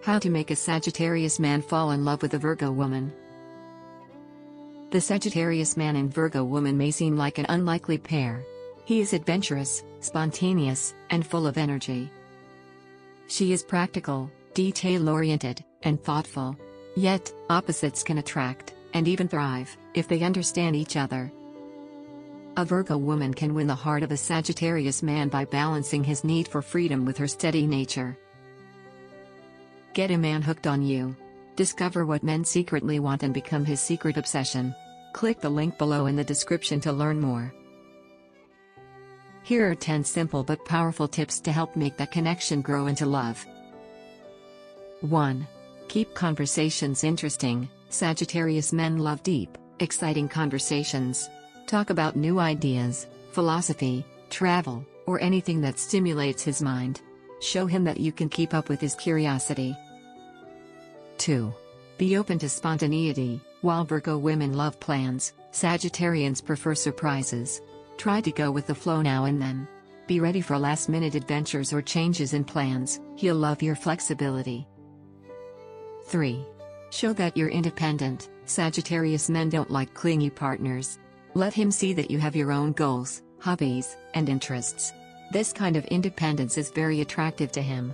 How to make a Sagittarius man fall in love with a Virgo woman. The Sagittarius man and Virgo woman may seem like an unlikely pair. He is adventurous, spontaneous, and full of energy. She is practical, detail-oriented, and thoughtful. Yet, opposites can attract, and even thrive, if they understand each other. A Virgo woman can win the heart of a Sagittarius man by balancing his need for freedom with her steady nature. Get a man hooked on you. Discover what men secretly want and become his secret obsession. Click the link below in the description to learn more. Here are 10 simple but powerful tips to help make that connection grow into love. 1. Keep conversations interesting. Sagittarius men love deep, exciting conversations. Talk about new ideas, philosophy, travel, or anything that stimulates his mind. Show him that you can keep up with his curiosity. 2. Be open to spontaneity. While Virgo women love plans, Sagittarians prefer surprises. Try to go with the flow now and then. Be ready for last-minute adventures or changes in plans. He'll love your flexibility. 3. Show that you're independent. Sagittarius men don't like clingy partners. Let him see that you have your own goals, hobbies, and interests. This kind of independence is very attractive to him.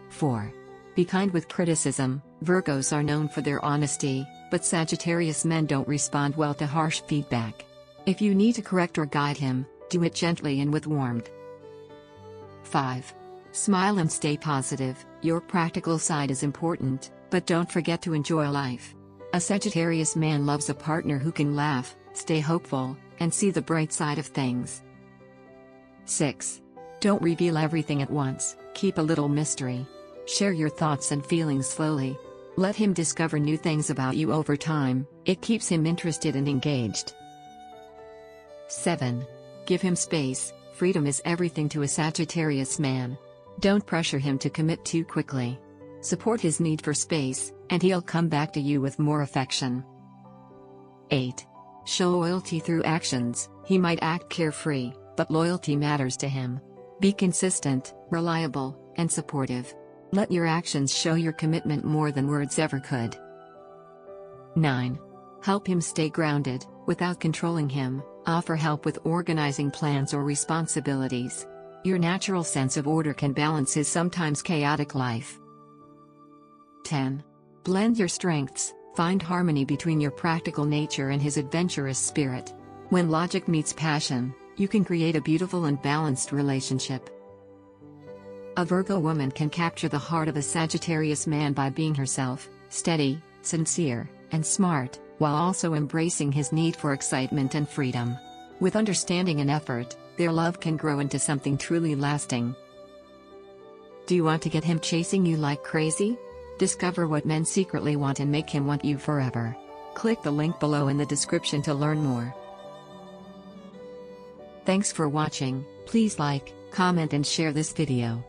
4. Be kind with criticism. Virgos are known for their honesty, but Sagittarius men don't respond well to harsh feedback. If you need to correct or guide him, do it gently and with warmth. 5. Smile and stay positive. Your practical side is important, but don't forget to enjoy life. A Sagittarius man loves a partner who can laugh, stay hopeful, and see the bright side of things. 6. Don't reveal everything at once. Keep a little mystery. Share your thoughts and feelings slowly. Let him discover new things about you over time. It keeps him interested and engaged. 7. Give him space. Freedom is everything to a Sagittarius man. Don't pressure him to commit too quickly. Support his need for space, and he'll come back to you with more affection. 8. Show loyalty through actions. He might act carefree, but loyalty matters to him. Be consistent, reliable, and supportive. Let your actions show your commitment more than words ever could. 9. Help him stay grounded, without controlling him. Offer help with organizing plans or responsibilities. Your natural sense of order can balance his sometimes chaotic life. 10. Blend your strengths. Find harmony between your practical nature and his adventurous spirit. When logic meets passion, you can create a beautiful and balanced relationship. A Virgo woman can capture the heart of a Sagittarius man by being herself, steady, sincere, and smart, while also embracing his need for excitement and freedom. With understanding and effort, their love can grow into something truly lasting. Do you want to get him chasing you like crazy? Discover what men secretly want and make him want you forever. Click the link below in the description to learn more. Thanks for watching. Please like, comment and share this video.